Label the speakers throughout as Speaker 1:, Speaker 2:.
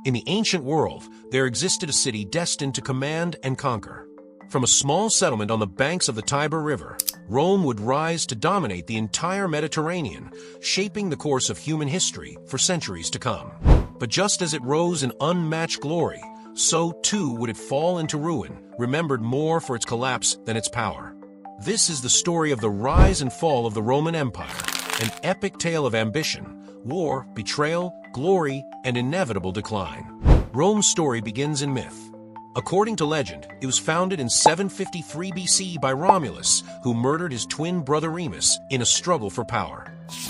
Speaker 1: In the ancient world, there existed a city destined to command and conquer. From a small settlement on the banks of the Tiber River, Rome would rise to dominate the entire Mediterranean, shaping the course of human history for centuries to come. But just as it rose in unmatched glory, so too would it fall into ruin, remembered more for its collapse than its power. This is the story of the rise and fall of the Roman Empire, an epic tale of ambition, war, betrayal, glory, and inevitable decline. Rome's story begins in myth. According to legend, it was founded in 753 BC by Romulus, who murdered his twin brother Remus in a struggle for power.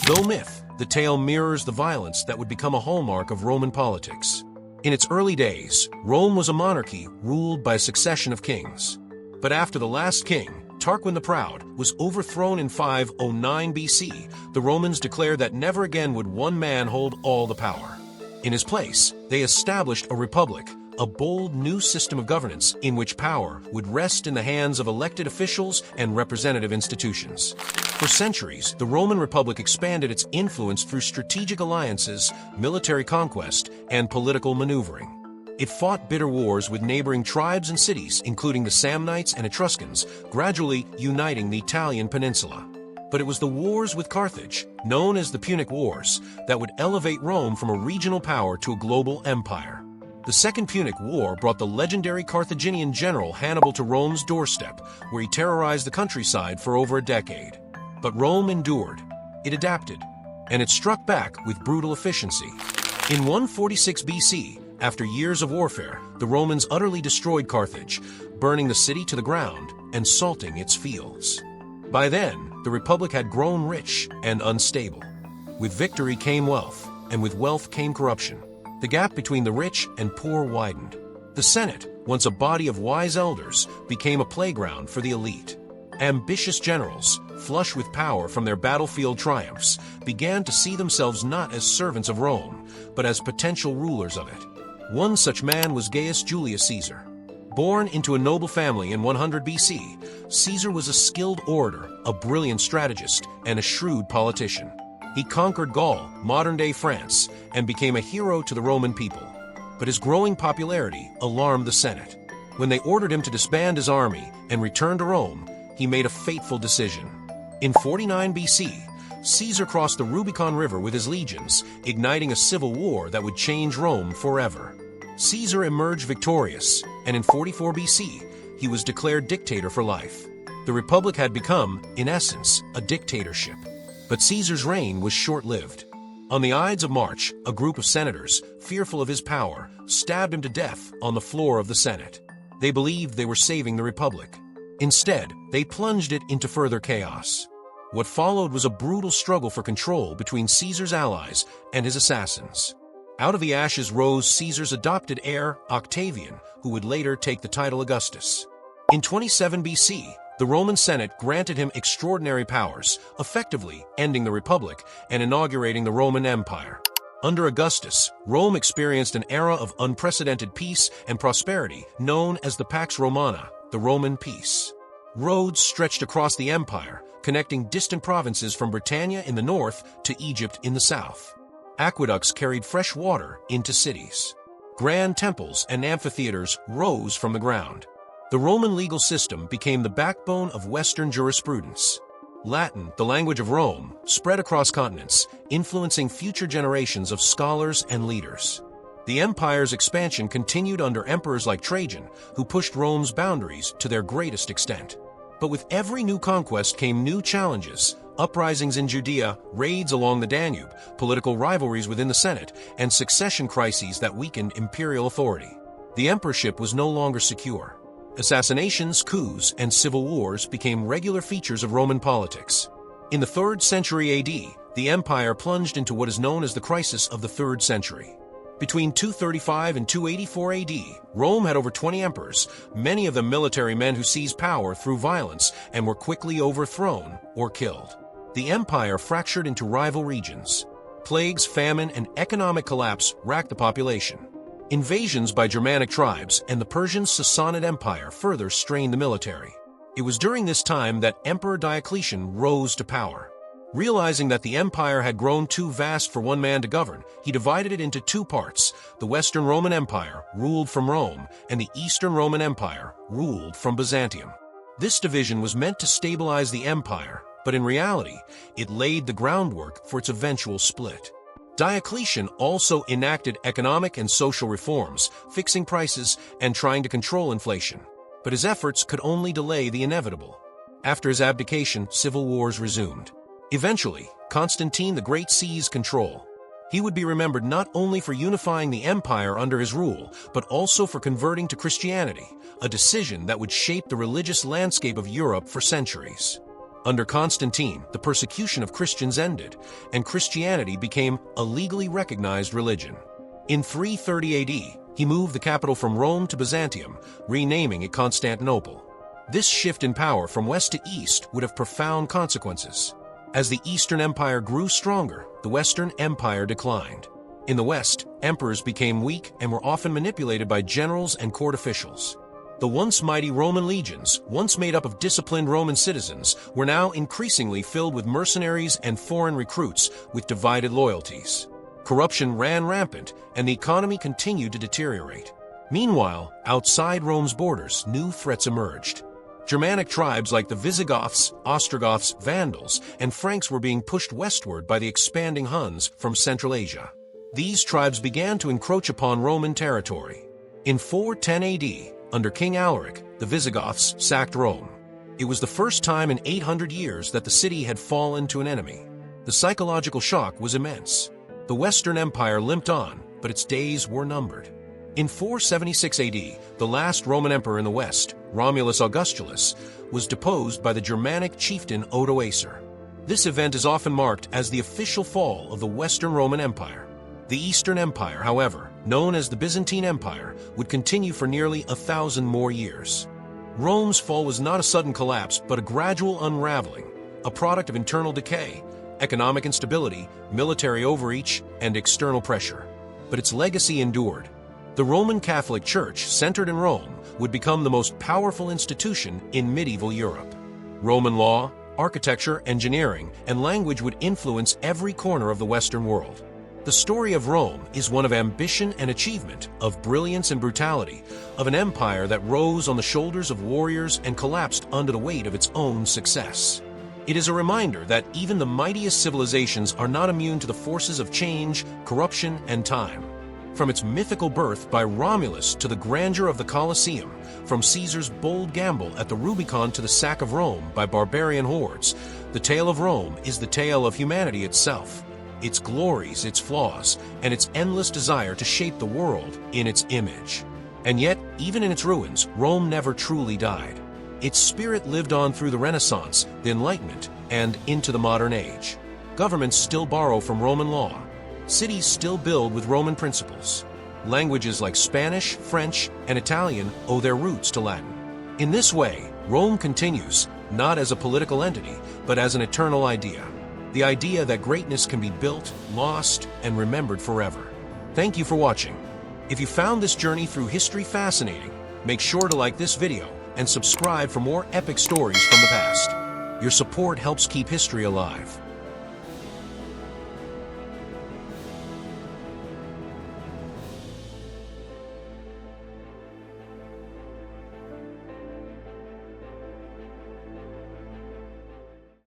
Speaker 1: Though myth, the tale mirrors the violence that would become a hallmark of Roman politics. In its early days, Rome was a monarchy ruled by a succession of kings. But after the last king, Tarquin the Proud, was overthrown in 509 BC, the Romans declared that never again would one man hold all the power. In his place, they established a republic, a bold new system of governance in which power would rest in the hands of elected officials and representative institutions. For centuries, the Roman Republic expanded its influence through strategic alliances, military conquest, and political maneuvering. It fought bitter wars with neighboring tribes and cities, including the Samnites and Etruscans, gradually uniting the Italian peninsula. But it was the wars with Carthage, known as the Punic Wars, that would elevate Rome from a regional power to a global empire. The Second Punic War brought the legendary Carthaginian general Hannibal to Rome's doorstep, where he terrorized the countryside for over a decade. But Rome endured, it adapted, and it struck back with brutal efficiency. In 146 BC, after years of warfare, the Romans utterly destroyed Carthage, burning the city to the ground and salting its fields. By then, the Republic had grown rich and unstable. With victory came wealth, and with wealth came corruption. The gap between the rich and poor widened. The Senate, once a body of wise elders, became a playground for the elite. Ambitious generals, flush with power from their battlefield triumphs, began to see themselves not as servants of Rome, but as potential rulers of it. One such man was Gaius Julius Caesar. Born into a noble family in 100 BC, Caesar was a skilled orator, a brilliant strategist, and a shrewd politician. He conquered Gaul, modern-day France, and became a hero to the Roman people. But his growing popularity alarmed the Senate. When they ordered him to disband his army and return to Rome, he made a fateful decision. In 49 BC, Caesar crossed the Rubicon River with his legions, igniting a civil war that would change Rome forever. Caesar emerged victorious, and in 44 BC, he was declared dictator for life. The Republic had become, in essence, a dictatorship. But Caesar's reign was short-lived. On the Ides of March, a group of senators, fearful of his power, stabbed him to death on the floor of the Senate. They believed they were saving the Republic. Instead, they plunged it into further chaos. What followed was a brutal struggle for control between Caesar's allies and his assassins. Out of the ashes rose Caesar's adopted heir, Octavian, who would later take the title Augustus. In 27 BC, the Roman Senate granted him extraordinary powers, effectively ending the Republic and inaugurating the Roman Empire. Under Augustus, Rome experienced an era of unprecedented peace and prosperity known as the Pax Romana, the Roman peace. Roads stretched across the empire, connecting distant provinces from Britannia in the north to Egypt in the south. Aqueducts carried fresh water into cities. Grand temples and amphitheaters rose from the ground. The Roman legal system became the backbone of Western jurisprudence. Latin, the language of Rome, spread across continents, influencing future generations of scholars and leaders. The empire's expansion continued under emperors like Trajan, who pushed Rome's boundaries to their greatest extent. But with every new conquest came new challenges: uprisings in Judea, raids along the Danube, political rivalries within the Senate, and succession crises that weakened imperial authority. The emperorship was no longer secure. Assassinations, coups, and civil wars became regular features of Roman politics. In the 3rd century AD, the empire plunged into what is known as the crisis of the 3rd century. Between 235 and 284 AD, Rome had over 20 emperors, many of them military men who seized power through violence and were quickly overthrown or killed. The empire fractured into rival regions. Plagues, famine, and economic collapse racked the population. Invasions by Germanic tribes and the Persian Sassanid Empire further strained the military. It was during this time that Emperor Diocletian rose to power. Realizing that the empire had grown too vast for one man to govern, he divided it into two parts: the Western Roman Empire, ruled from Rome, and the Eastern Roman Empire, ruled from Byzantium. This division was meant to stabilize the empire, but in reality, it laid the groundwork for its eventual split. Diocletian also enacted economic and social reforms, fixing prices and trying to control inflation. But his efforts could only delay the inevitable. After his abdication, civil wars resumed. Eventually, Constantine the Great seized control. He would be remembered not only for unifying the empire under his rule, but also for converting to Christianity, a decision that would shape the religious landscape of Europe for centuries. Under Constantine, the persecution of Christians ended, and Christianity became a legally recognized religion. In 330 AD, he moved the capital from Rome to Byzantium, renaming it Constantinople. This shift in power from west to east would have profound consequences. As the Eastern Empire grew stronger, the Western Empire declined. In the West, emperors became weak and were often manipulated by generals and court officials. The once mighty Roman legions, once made up of disciplined Roman citizens, were now increasingly filled with mercenaries and foreign recruits with divided loyalties. Corruption ran rampant, and the economy continued to deteriorate. Meanwhile, outside Rome's borders, new threats emerged. Germanic tribes like the Visigoths, Ostrogoths, Vandals, and Franks were being pushed westward by the expanding Huns from Central Asia. These tribes began to encroach upon Roman territory. In 410 AD, under King Alaric, the Visigoths sacked Rome. It was the first time in 800 years that the city had fallen to an enemy. The psychological shock was immense. The Western Empire limped on, but its days were numbered. In 476 AD, the last Roman emperor in the West, Romulus Augustulus, was deposed by the Germanic chieftain Odoacer. This event is often marked as the official fall of the Western Roman Empire. The Eastern Empire, however, known as the Byzantine Empire, would continue for nearly 1,000 more years. Rome's fall was not a sudden collapse, but a gradual unraveling, a product of internal decay, economic instability, military overreach, and external pressure. But its legacy endured. The Roman Catholic Church, centered in Rome, would become the most powerful institution in medieval Europe. Roman law, architecture, engineering, and language would influence every corner of the Western world. The story of Rome is one of ambition and achievement, of brilliance and brutality, of an empire that rose on the shoulders of warriors and collapsed under the weight of its own success. It is a reminder that even the mightiest civilizations are not immune to the forces of change, corruption, and time. From its mythical birth by Romulus to the grandeur of the Colosseum, from Caesar's bold gamble at the Rubicon to the sack of Rome by barbarian hordes, the tale of Rome is the tale of humanity itself, its glories, its flaws, and its endless desire to shape the world in its image. And yet, even in its ruins, Rome never truly died. Its spirit lived on through the Renaissance, the Enlightenment, and into the modern age. Governments still borrow from Roman law. Cities still build with Roman principles. Languages like Spanish, French, and Italian owe their roots to Latin. In this way, Rome continues, not as a political entity, but as an eternal idea. The idea that greatness can be built, lost, and remembered forever. Thank you for watching. If you found this journey through history fascinating, make sure to like this video and subscribe for more epic stories from the past. Your support helps keep history alive.